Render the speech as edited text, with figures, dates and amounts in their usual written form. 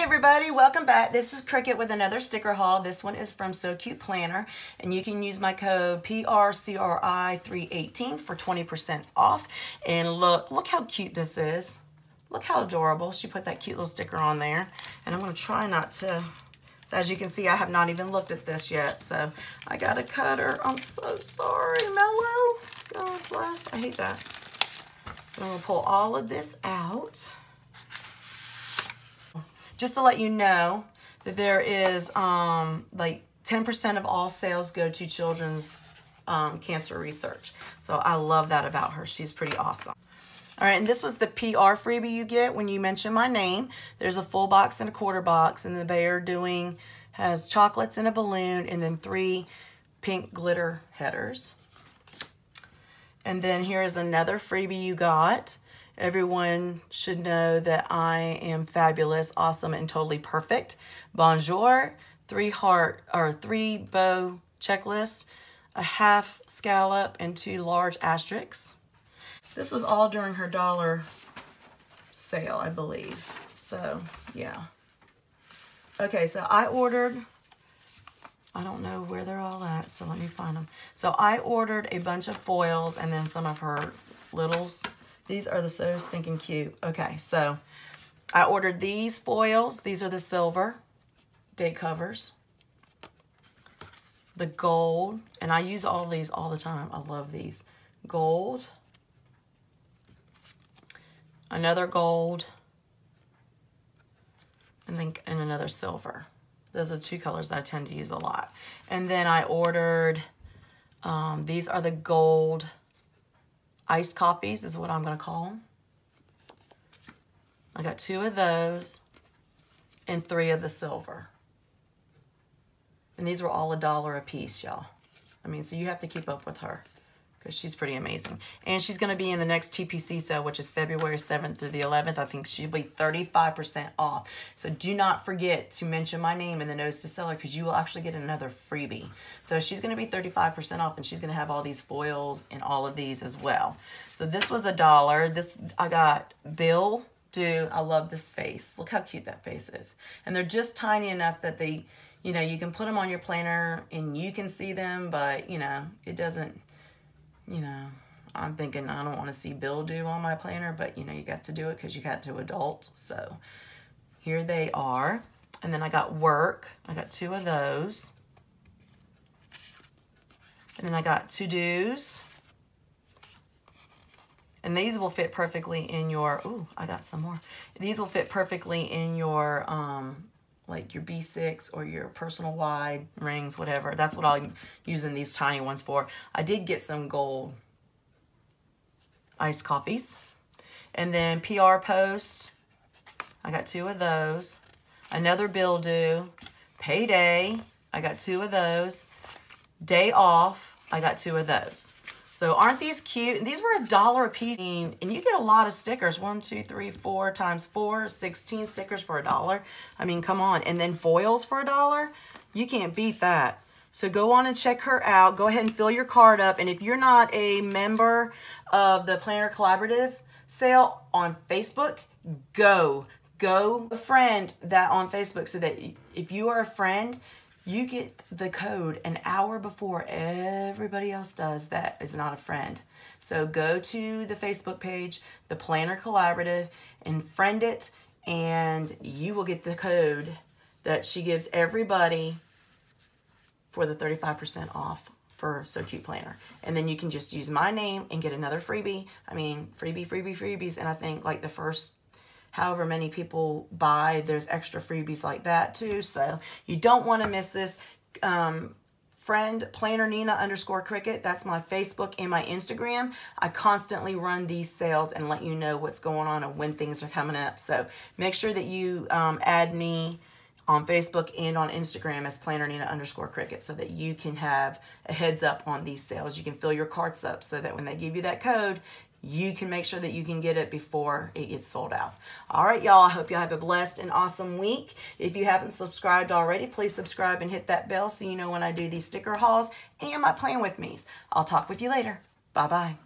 Hey everybody, welcome back. This is Cricket with another sticker haul. This one is from So Cute Planner, and you can use my code PRCRI318 for 20% off. And look how cute this is. Look how adorable. She put that cute little sticker on there. And I'm going to try not to, so as you can see, I have not even looked at this yet. So I got to cut her. I'm so sorry, Mellow. God bless. I hate that. So I'm going to pull all of this out. Just to let you know that there is like 10% of all sales go to children's cancer research. So I love that about her. She's pretty awesome. All right, and this was the PR freebie you get when you mention my name. There's a full box and a quarter box, and the bear has chocolates and a balloon, and then 3 pink glitter headers. And then here is another freebie you got. Everyone should know that I am fabulous, awesome, and totally perfect. Bonjour, 3 bow checklist, a half scallop, and 2 large asterisks. This was all during her dollar sale, I believe. So, yeah. Okay, so I ordered, I don't know where they're all at, so let me find them. So I ordered a bunch of foils and then some of her littles. These are so stinking cute. Okay, so I ordered these foils. These are the silver date covers. The gold, and I use all these all the time. I love these. Gold. Another gold. And another silver. Those are 2 colors that I tend to use a lot. And then I ordered, these are the gold iced coffees is what I'm going to call them. I got 2 of those and 3 of the silver. And these were all $1 a piece, y'all. I mean, so you have to keep up with her because she's pretty amazing. And she's going to be in the next TPC sale, which is February 7th through the 11th. I think she'll be 35% off. So do not forget to mention my name in the Nose to Seller because you will actually get another freebie. So she's going to be 35% off, and she's going to have all these foils and all of these as well. So this was $1. This I got Bill Do. I love this face. Look how cute that face is. And they're just tiny enough that they, you know, you can put them on your planner and you can see them, but, you know, it doesn't, you know, I'm thinking I don't want to see Bill Do on my planner, but, you know, you got to do it because you got to adult. So here they are. And then I got Work. I got 2 of those. And then I got To Do's. And these will fit perfectly in your, ooh, I got some more. These will fit perfectly in your, like your B6 or your personal wide rings, whatever. That's what I'm using these tiny ones for. I did get some gold iced coffees. And then PR Post, I got 2 of those. Another Bill Do. Payday, I got 2 of those. Day Off, I got 2 of those. So aren't these cute? And these were $1 a piece. And you get a lot of stickers. 1, 2, 3, 4 times 4, 16 stickers for $1. I mean, come on. And then foils for $1. You can't beat that. So go on and check her out. Go ahead and fill your card up. And if you're not a member of the Planner Collaborative sale on Facebook, go friend that on Facebook so that if you are a friend, you get the code an hour before everybody else does that is not a friend. So go to the Facebook page, the Planner Collaborative, and friend it, and you will get the code that she gives everybody for the 35% off for So Cute Planner. And then you can just use my name and get another freebie. I mean, freebies. And I think like the first however many people buy, there's extra freebies like that too. So you don't want to miss this. Friend Planner Nina _Cricket. That's my Facebook and my Instagram. I constantly run these sales and let you know what's going on and when things are coming up. So make sure that you add me on Facebook and on Instagram as Planner Nina _Cricket so that you can have a heads up on these sales. You can fill your carts up so that when they give you that code, you can make sure that you can get it before it gets sold out. All right, y'all, I hope y'all have a blessed and awesome week. If you haven't subscribed already, please subscribe and hit that bell so you know when I do these sticker hauls and my Plan With Me's. I'll talk with you later. Bye-bye.